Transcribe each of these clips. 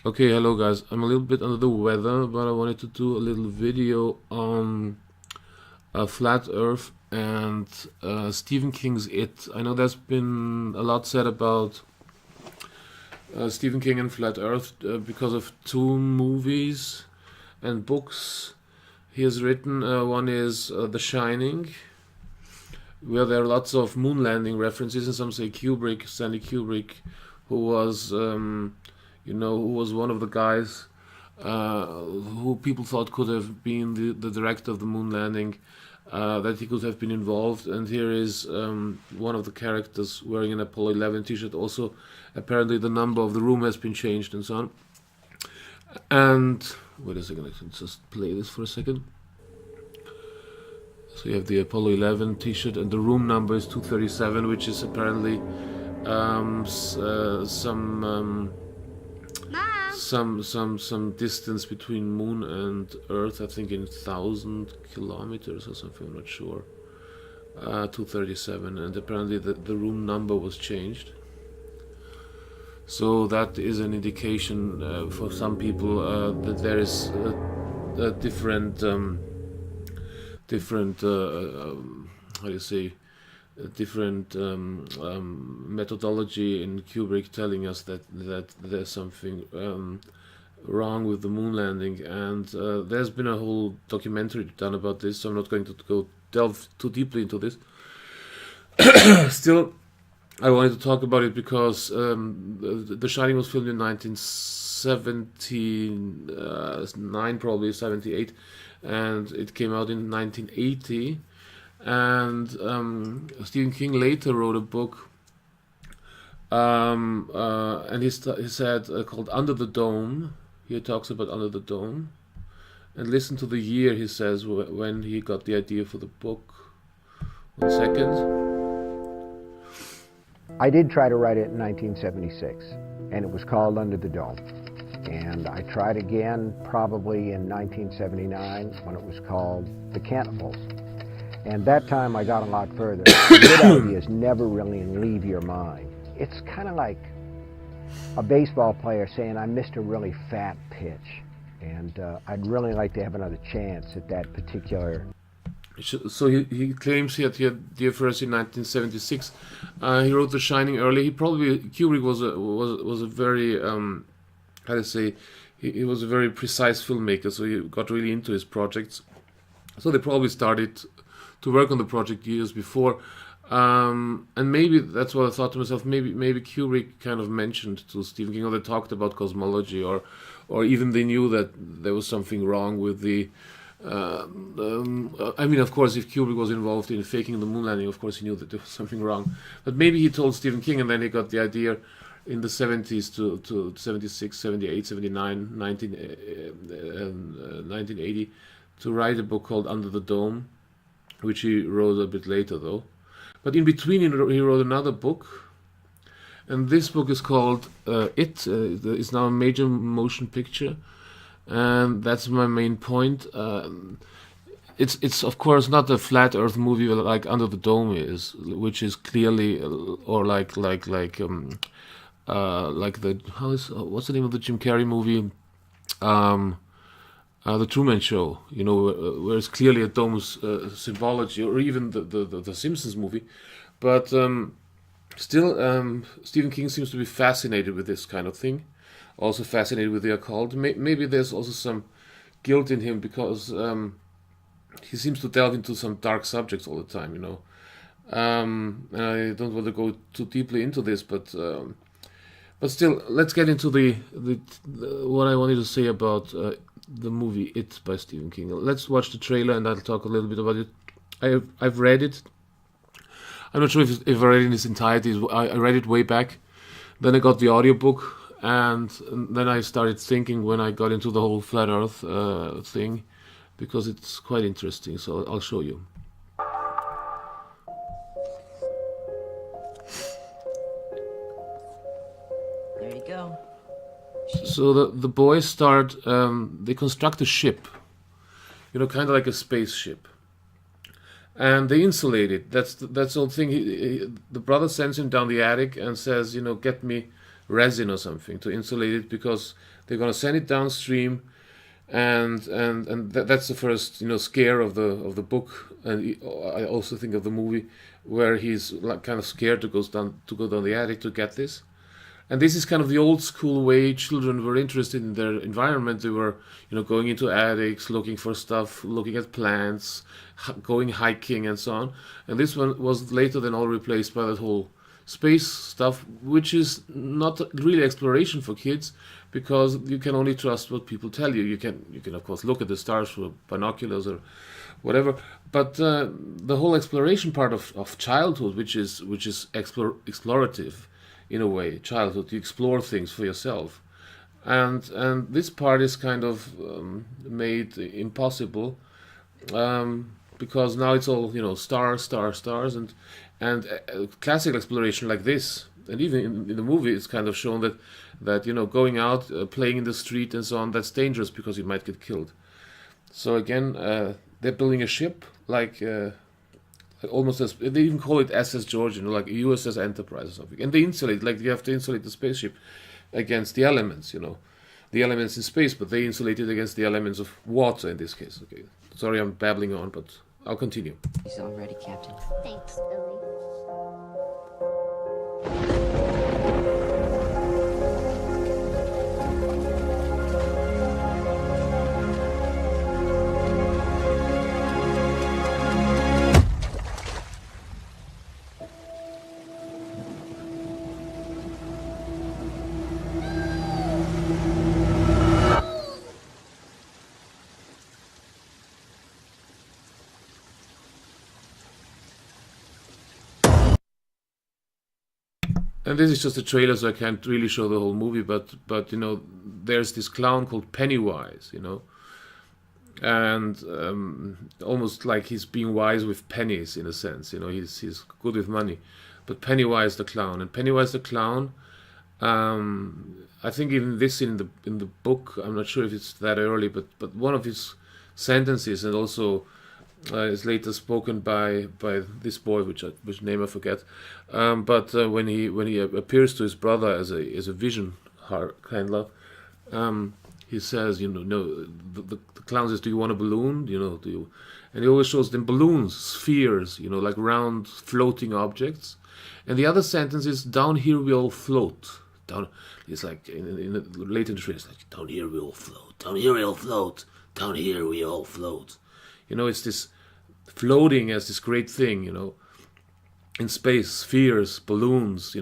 Okay, hello guys. I'm a little bit under the weather, but I wanted to do a little video on Flat Earth and Stephen King's It. I know there's been a lot said about Stephen King and Flat Earth because of two movies and books he has written. One is The Shining, where there are lots of moon landing references, and some say Kubrick, Stanley Kubrick, who was, who was one of the guys who people thought could have been the director of the moon landing, that he could have been involved. And here is one of the characters wearing an Apollo 11 t-shirt. Also, apparently the number of the room has been changed and so on. And wait a second, I can just play this for a second. So you have the Apollo 11 T-shirt, and the room number is 237, which is apparently some distance between Moon and Earth. I think in 1,000 kilometers or something. I'm not sure. 237, and apparently the room number was changed. So that is an indication for some people that there is a different how do you say different methodology in Kubrick telling us that there's something wrong with the moon landing, and there's been a whole documentary done about this, so I'm not going to go delve too deeply into this. Still, I wanted to talk about it because The Shining was filmed in 1979, probably 78, and it came out in 1980. And Stephen King later wrote a book, and he said called Under the Dome. He talks about Under the Dome, and listen to the year he says when he got the idea for the book. 1 second. I did try to write it in 1976, and it was called Under the Dome. And I tried again probably in 1979 when it was called The Cannibals. And that time I got a lot further. The good ideas never really leave your mind. It's kind of like a baseball player saying, I missed a really fat pitch, and I'd really like to have another chance at that particular. So he claims he had the idea first in 1976. He wrote The Shining early. Kubrick was a very how to say, he was a very precise filmmaker, so he got really into his projects. So they probably started to work on the project years before, and maybe that's what I thought to myself. Maybe Kubrick kind of mentioned to Stephen King, or they talked about cosmology, or even they knew that there was something wrong with the. I mean, of course, if Kubrick was involved in faking the moon landing, of course he knew that there was something wrong. But maybe he told Stephen King, and then he got the idea in the 70s to 76, 78, 79, 1980 to write a book called Under the Dome, which he wrote a bit later though. But in between he wrote another book, and this book is called It. It's now a major motion picture, and that's my main point. It's of course not a flat Earth movie like Under the Dome is, which is clearly or like the what's the name of the Jim Carrey movie, the Truman Show. You know, where it's clearly a dome's symbology, or even the Simpsons movie, but still, Stephen King seems to be fascinated with this kind of thing. Also fascinated with the occult. Maybe there's also some guilt in him because he seems to delve into some dark subjects all the time, you know. And I don't want to go too deeply into this, but still, let's get into the what I wanted to say about the movie It by Stephen King. Let's watch the trailer, and I'll talk a little bit about it. I've read it. I'm not sure if I read it in its entirety. I read it way back. Then I got the audiobook. And then I started thinking when I got into the whole flat Earth thing, because it's quite interesting. So I'll show you. There you go. So the boys start. They construct a ship, you know, kind of like a spaceship, and they insulate it. That's the whole thing. The brother sends him down the attic and says, you know, get me resin or something to insulate it, because they're going to send it downstream, and that's the first scare of the book, and I also think of the movie where he's like kind of scared to go down the attic to get this. And this is kind of the old school way children were interested in their environment. They were, going into attics, looking for stuff, looking at plants, going hiking, and so on. And this one was later then all replaced by that whole space stuff, which is not really exploration for kids, because you can only trust what people tell you. You can of course look at the stars through binoculars or whatever, but the whole exploration part of childhood, which is explorative in a way, childhood, you explore things for yourself, and this part is kind of made impossible, because now it's all stars, and classical exploration like this, and even in the movie it's kind of shown that going out, playing in the street and so on, that's dangerous because you might get killed. So again, they're building a ship like almost as they even call it SS George, like USS Enterprise or something, and they insulate, like you have to insulate the spaceship against the elements, the elements in space, but they insulate it against the elements of water in this case. Okay, sorry, I'm babbling on, but I'll continue. He's all ready, Captain. Thanks, Billy. And this is just a trailer, so I can't really show the whole movie. But there's this clown called Pennywise, and almost like he's being wise with pennies in a sense. He's good with money. But Pennywise the clown, and Pennywise the clown, I think even this in the book, I'm not sure if it's that early, but one of his sentences, and also is later spoken by this boy, which name I forget. But when he appears to his brother as a vision handler, he says, no, the clown says, "Do you want a balloon? Do you?" And he always shows them balloons, spheres, like round floating objects. And the other sentence is, "Down here we all float." Down, it's like in the later trailer, it's like, "Down here we all float. Down here we all float. Down here we all float." It's this floating as this great thing, in space, spheres, balloons,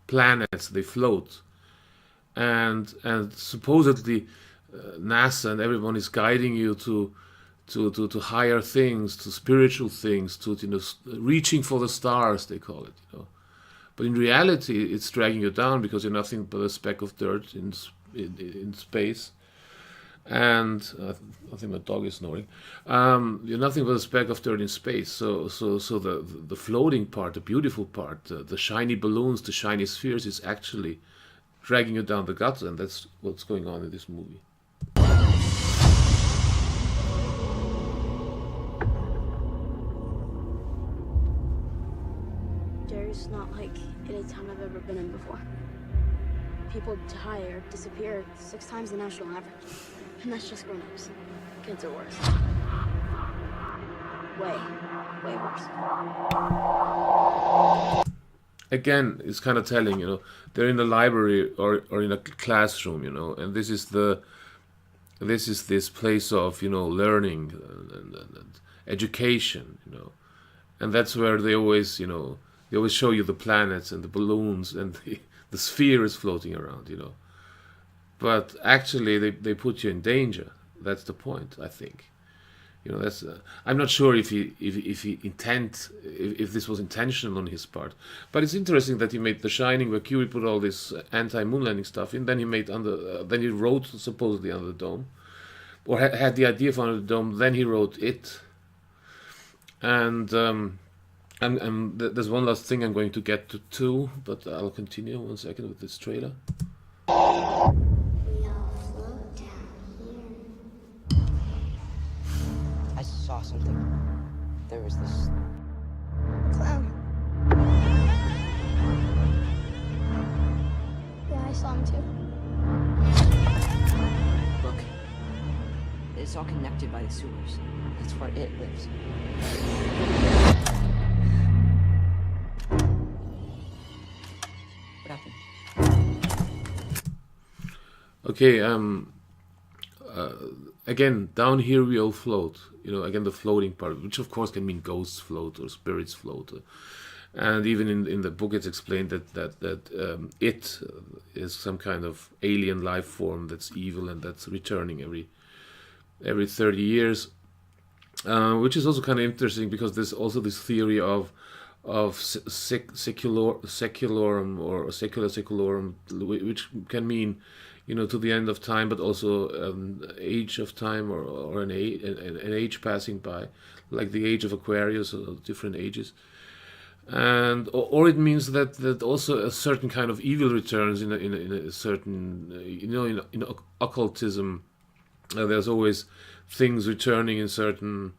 planets, they float. And supposedly NASA and everyone is guiding you to higher things, to spiritual things, to reaching for the stars, they call it, But in reality, it's dragging you down, because you're nothing but a speck of dirt in space. And I think my dog is snoring. You're nothing but a speck of dirt in space. So the floating part, the beautiful part, the shiny balloons, the shiny spheres, is actually dragging you down the gutter, and that's what's going on in this movie. There's not like any town I've ever been in before. People die or disappear 6 times the national average. And that's just grown-ups. Kids are worse. Way worse. Again, it's kind of telling, they're in a library or in a classroom, and this is this place of, learning and education, and that's where they always show you the planets and the balloons and the spheres floating around, But actually, they put you in danger. That's the point, I think. That's. I'm not sure if this was intentional on his part, but it's interesting that he made The Shining, where Curie put all this anti-moon landing stuff in. Then he made then he wrote supposedly Under the Dome, or had the idea for Under the Dome. Then he wrote it. And there's one last thing I'm going to get to too, but I'll continue 1 second with this trailer. I saw something. There was this Clown. Yeah, I it's all connected by the sewers. That's where it lives. What happened? Okay, again, down here we all float. You know, again, the floating part, which of course can mean ghosts float or spirits float. And even in the book, it's explained that it is some kind of alien life form that's evil and that's returning every 30 years, which is also kind of interesting because there's also this theory of secularum or secular secularum, which can mean, you know, to the end of time, but also age of time or an age passing by, like the age of Aquarius or different ages. And or it means that also a certain kind of evil returns in a certain, you know, in occultism. There's always things returning in certain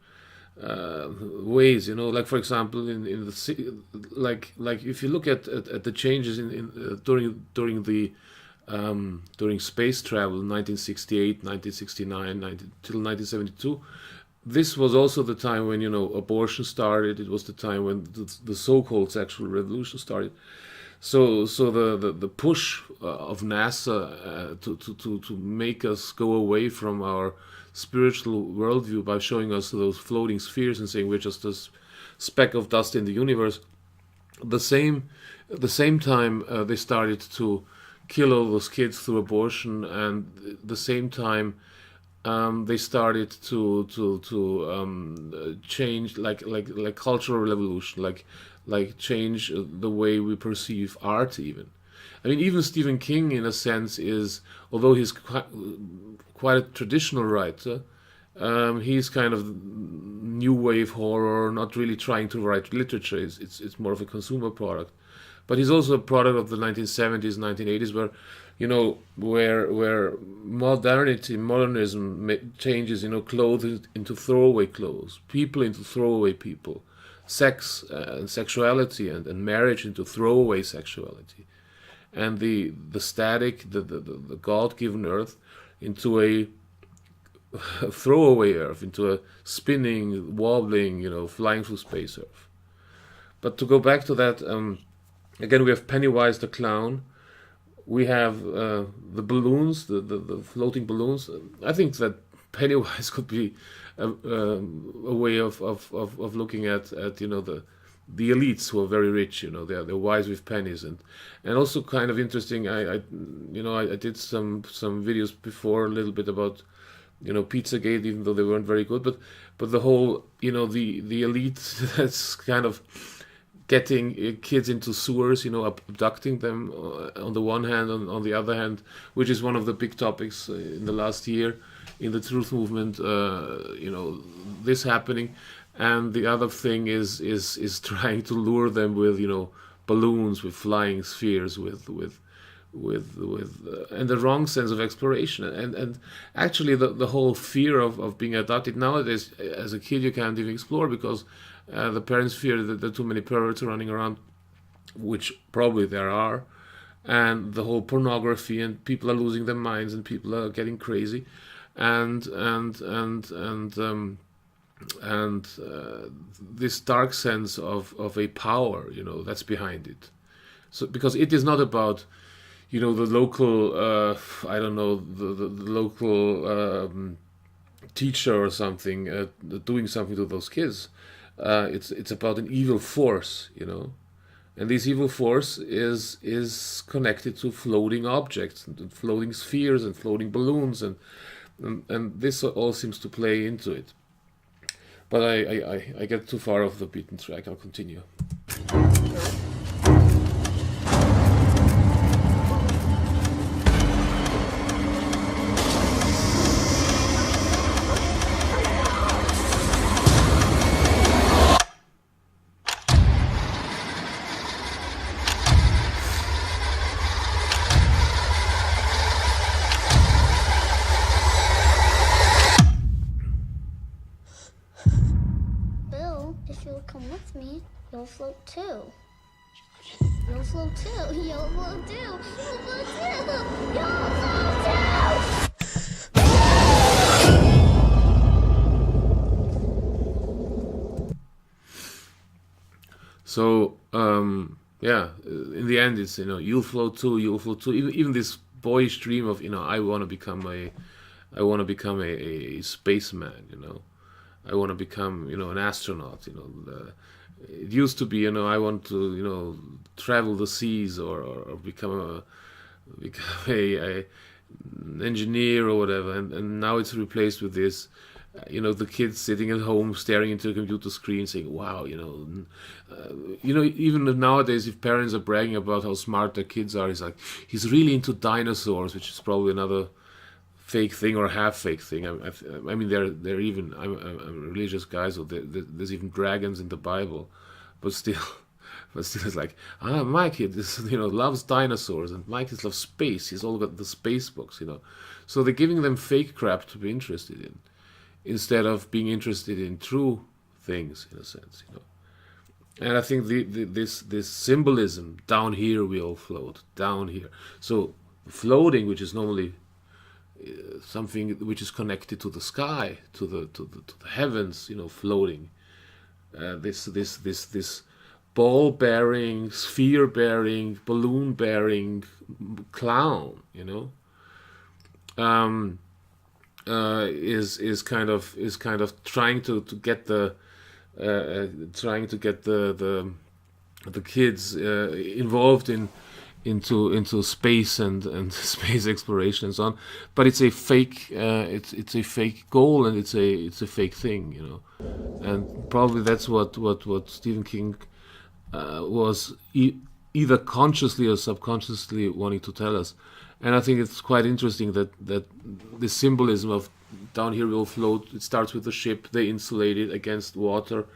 ways, you know, like for example in the like if you look at the changes during space travel, 1968, 1969, till 1972. This was also the time when, you know, abortion started. It was the time when the so-called sexual revolution started. So the push of NASA to make us go away from our spiritual worldview by showing us those floating spheres and saying we're just a speck of dust in the universe. At the same time, they started to kill all those kids through abortion, and at the same time they started to change, like cultural revolution, like change the way we perceive art. Even, I mean, even Stephen King, in a sense, is, although he's quite a traditional writer, he's kind of new wave horror, not really trying to write literature. It's more of a consumer product. But he's also a product of the 1970s, 1980s, where, you know, where modernism changes, you know, clothes into throwaway clothes, people into throwaway people, sex and sexuality and marriage into throwaway sexuality, and the static, the God-given earth into a throwaway earth, into a spinning, wobbling, you know, flying through space earth. But to go back to that, again, we have Pennywise the clown. We have the balloons, the floating balloons. I think that Pennywise could be a way of looking at you know, the elites who are very rich. You know, they're wise with pennies, and also kind of interesting. I did some videos before a little bit about, you know, Pizzagate, even though they weren't very good. But the whole, you know, the elite that's kind of getting kids into sewers, you know, abducting them on the one hand, on the other hand, which is one of the big topics in the last year in the truth movement, you know, this happening. And the other thing is trying to lure them with, you know, balloons, with flying spheres, with and the wrong sense of exploration. And actually the whole fear of being adopted nowadays, as a kid, you can't even explore because the parents fear that there are too many perverts running around, which probably there are, and the whole pornography, and people are losing their minds, and people are getting crazy, and this dark sense of a power, you know, that's behind it. So because it is not about, you know, the local, I don't know, the local teacher or something doing something to those kids. It's about an evil force, you know, and this evil force is connected to floating objects and floating spheres and floating balloons, and this all seems to play into it. But I get too far off the beaten track. I'll continue. If you'll come with me, you'll float too. You'll float too. You'll float too. You'll float too. You'll float too. So yeah, in the end, it's you'll float too, you'll float too. Even this boyish dream of I want to become a spaceman. I want to become an astronaut. It used to be I want to travel the seas or become a an engineer or whatever, and now it's replaced with this the kids sitting at home staring into a computer screen saying wow, even nowadays if parents are bragging about how smart their kids are, it's like he's really into dinosaurs, which is probably another fake thing or half fake thing. I mean they're even I'm a religious guy, so there's even dragons in the Bible, but still it's like, my kid is, loves dinosaurs, and my kid loves space. He's all got the space books, So they're giving them fake crap to be interested in, instead of being interested in true things, in a sense, And I think this symbolism, down here we all float, down here. So floating, which is normally something which is connected to the sky, to the heavens, floating. This ball-bearing, sphere-bearing, balloon-bearing clown, is kind of trying to get the kids involved into space and space exploration and so on. But it's a fake it's a fake goal, and it's a fake thing, And probably that's what Stephen King was either consciously or subconsciously wanting to tell us. And I think it's quite interesting that the symbolism of down here we'll float, it starts with the ship, they insulate it against water,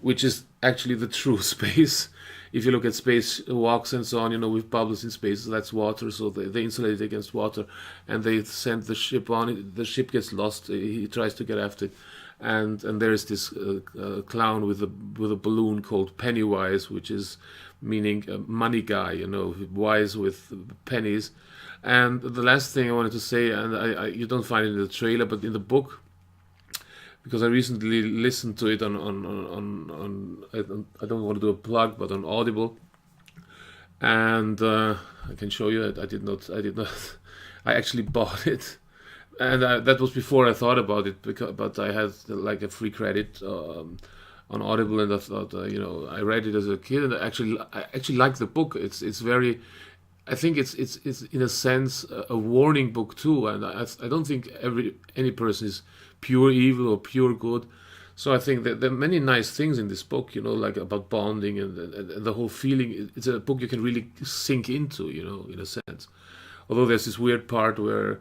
which is actually the true space. If you look at space walks and so on, with bubbles in space, that's water, so they insulate it against water, and they send the ship on it. The ship gets lost, he tries to get after it. And there is this clown with a balloon called Pennywise, which is meaning a money guy, wise with pennies. And the last thing I wanted to say, and you don't find it in the trailer, but in the book, because I recently listened to it on I don't want to do a plug, but on Audible, and I can show you it. I did not. I actually bought it. And that was before I thought about it, but I had like a free credit on Audible, and I thought, I read it as a kid, and I actually like the book. It's very, I think it's in a sense a warning book too, and I don't think any person is pure evil or pure good. So I think that there are many nice things in this book, like about bonding and the whole feeling. It's a book you can really sink into, in a sense. Although there's this weird part where.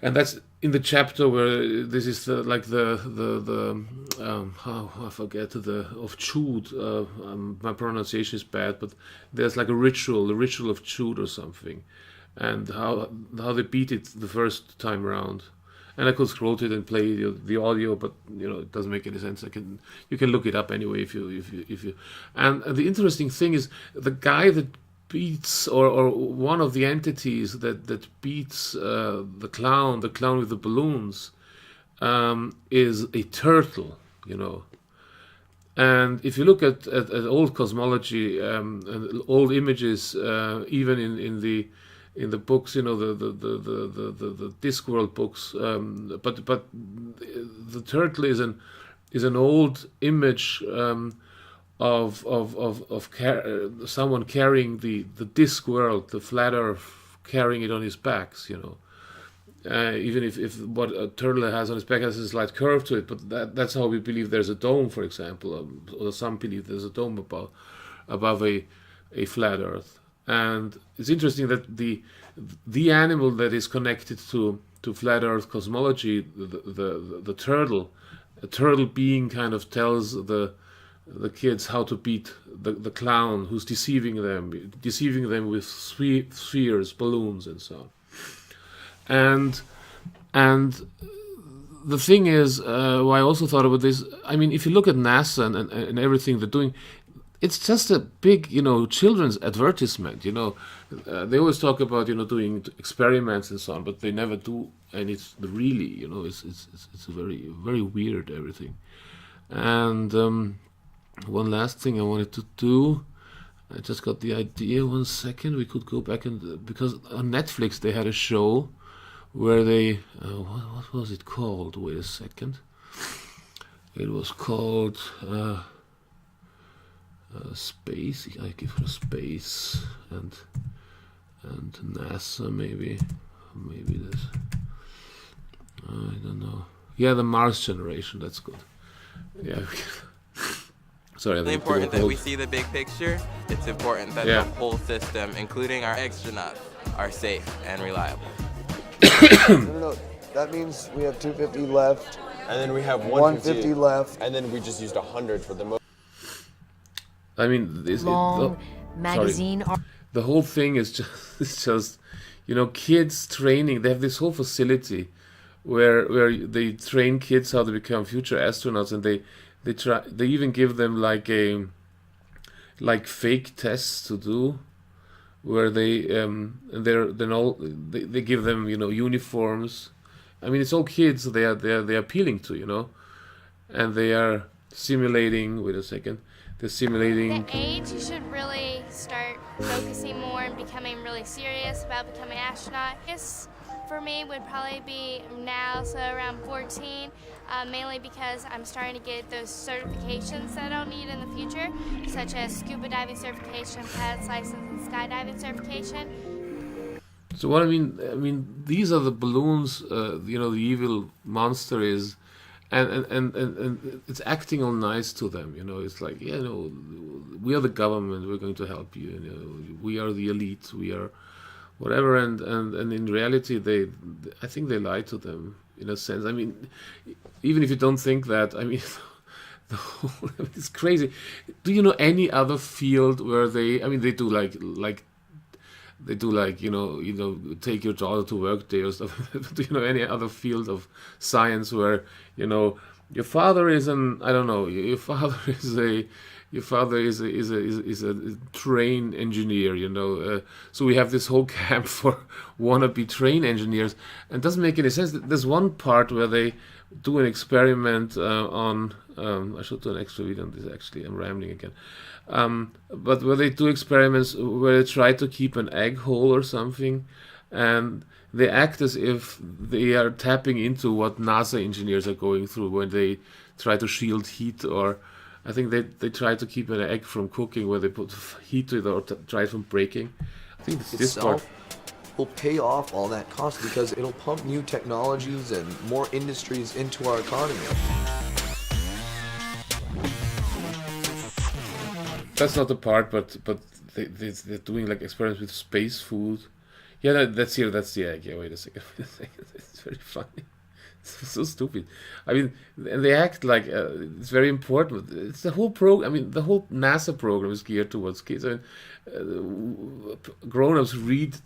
And that's in the chapter where this is I forget of Chud. My pronunciation is bad, but there's like the ritual of Chud or something, and how they beat it the first time around. And I could quote it and play the audio, but it doesn't make any sense. You can look it up anyway if you. And the interesting thing is the guy that beats or one of the entities that beats the clown with the balloons is a turtle, and if you look at old cosmology and old images, even in the books, the Discworld books, but the turtle is an old image of someone carrying the disc world, the flat Earth, carrying it on his backs, even if what a turtle has on his back has a slight curve to it, but that's how we believe there's a dome, for example, or some believe there's a dome above a flat Earth. And it's interesting that the animal that is connected to flat Earth cosmology, the turtle, a turtle being kind of tells the kids how to beat the clown who's deceiving them with spheres, balloons, and so on. And the thing is, why I also thought about this, I mean, if you look at NASA and everything they're doing, it's just a big, children's advertisement. They always talk about, doing experiments and so on, but they never do, and it's really, it's very, very weird, everything. And one last thing I wanted to do. I just got the idea. 1 second, we could go back and because on Netflix they had a show where they what was it called? Wait a second. It was called Space. I give her Space and NASA maybe this. I don't know. Yeah, the Mars Generation. That's good. Yeah. Sorry, It's important that we see the big picture. It's important that Yeah. the whole system, including our astronauts, are safe and reliable. No. That means we have 250 left, And then we have 150 left. and then we just used 100 for the most. I mean, Long magazine. the whole thing is just it's just kids training. They have this whole facility where they train kids how to become future astronauts, and they even give them like fake tests to do, where they and they give them uniforms. I mean, it's all kids they are appealing to, and they are simulating. Wait a second, they're simulating. The age you should really start focusing more and becoming really serious about becoming an astronaut. This for me would probably be now, so around 14, mainly because I'm starting to get those certifications that I'll need in the future, such as scuba diving certification, pilot's license, and skydiving certification. So what I mean, these are the balloons. The evil monster is, and it's acting all nice to them. It's like, we are the government. We're going to help you. We are the elite. We are whatever. And in reality, I think they lie to them in a sense. I mean, even if you don't think that, I mean, it's crazy. Do you know any other field where they do like. They do take your daughter to work day or stuff. Do you know any other field of science where your father is your father is a train engineer. So we have this whole camp for wannabe train engineers, and it doesn't make any sense. There's one part where they do an experiment on. I should do an extra video on this. Actually, I'm rambling again. But where they do experiments where they try to keep an egg whole or something, and they act as if they are tapping into what NASA engineers are going through when they try to shield heat, or I think they try to keep an egg from cooking where they put heat to it or try from breaking. I think this part will pay off all that cost because it'll pump new technologies and more industries into our economy. That's not the part, but they're doing like experiments with space food. Yeah, that's the egg. Yeah, wait a second. It's very funny. It's so stupid. I mean, and they act like it's very important. It's the whole program. I mean, the whole NASA program is geared towards kids. I mean, grown-ups read,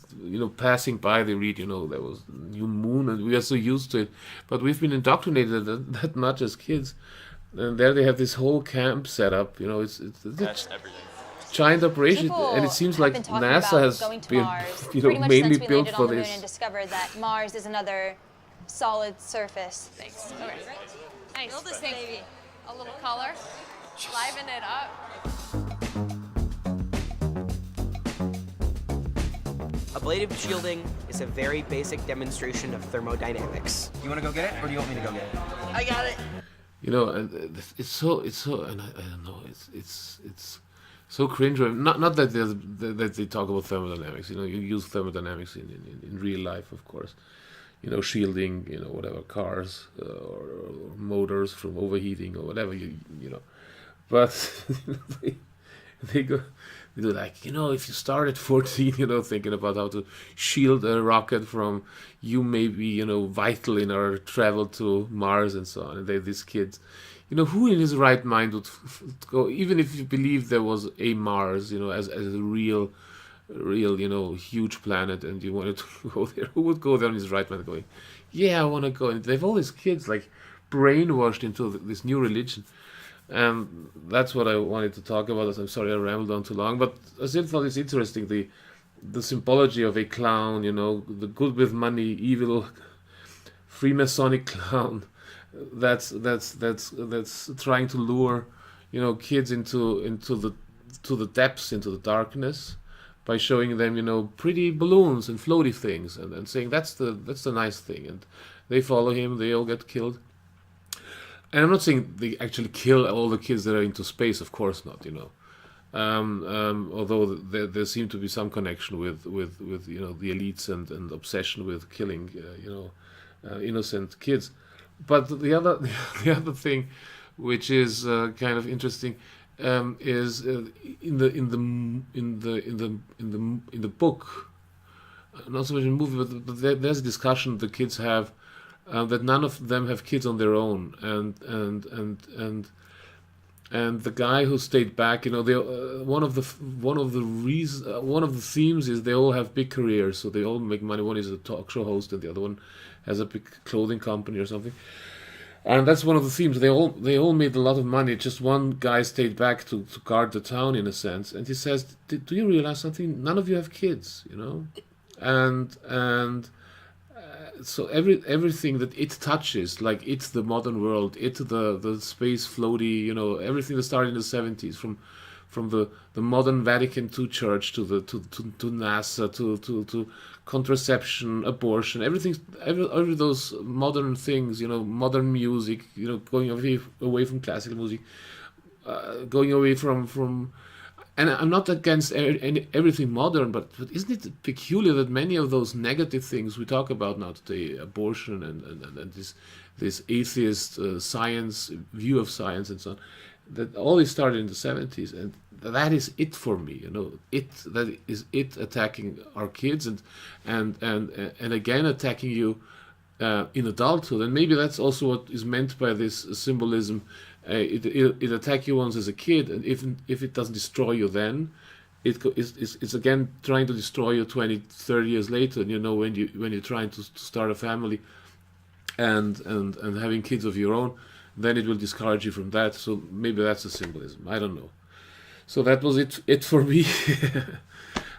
passing by, they read, there was new moon, and we are so used to it. But we've been indoctrinated that much as kids. And there they have this whole camp set up. It's That's everything. giant operation, People and it seems have like been talking NASA about has going to been, Mars pretty much mainly since we built landed for on the moon this. and discovered that Mars is another solid surface. Thanks. Okay. Nice. Build this baby. A little color. Liven it up. Ablative shielding is a very basic demonstration of thermodynamics. You want to go get it, or do you want me to go get it? I got it. And it's so, and I don't know, it's so cringe. Not that they talk about thermodynamics. You use thermodynamics in real life, of course. Shielding, whatever, cars or motors from overheating or whatever. But they go. They do like, if you start at 14, thinking about how to shield a rocket from you may be, vital in our travel to Mars and so on. And these kids, who in his right mind would go, even if you believe there was a Mars, as a real, huge planet and you wanted to go there, who would go there in his right mind going, yeah, I want to go. And they have all these kids like brainwashed into this new religion. And that's what I wanted to talk about. I'm sorry I rambled on too long, but I still thought it's interesting, the symbology of a clown, the good with money, evil Freemasonic clown that's trying to lure kids into the depths, into the darkness, by showing them pretty balloons and floaty things, and saying that's the nice thing, and they follow him. They all get killed. And I'm not saying they actually kill all the kids that are into space, of course not. Although there seemed to be some connection with the elites and obsession with killing innocent kids. But the other the other thing, which is kind of interesting, is in the book, not so much in the movie, but there's a discussion the kids have, that none of them have kids on their own, and the guy who stayed back, one of the themes is they all have big careers, so they all make money. One is a talk show host, and the other one has a big clothing company or something. And that's one of the themes. They all made a lot of money. Just one guy stayed back to guard the town, in a sense. And he says, "Do you realize something? None of you have kids, and so everything that it touches, like it's the modern world, it's the space floaty, everything that started in the 70s, from the modern Vatican II church to NASA to contraception, abortion, every those modern things, modern music, going away from classical music, going away from. And I'm not against everything modern, but isn't it peculiar that many of those negative things we talk about now today, abortion and this atheist science view of science and so on, that all this started in the 70s, and that is it for me. That is it attacking our kids and again attacking you in adulthood, and maybe that's also what is meant by this symbolism. It attacks you once as a kid, and if it doesn't destroy you then, it's again trying to destroy you 20, 30 years later. And when you're trying to start a family and having kids of your own, then it will discourage you from that. So maybe that's a symbolism. I don't know. So that was it for me.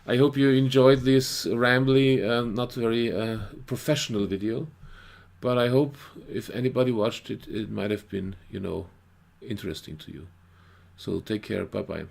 I hope you enjoyed this rambly, not very professional video, but I hope if anybody watched it, it might have been interesting to you. So take care. Bye bye.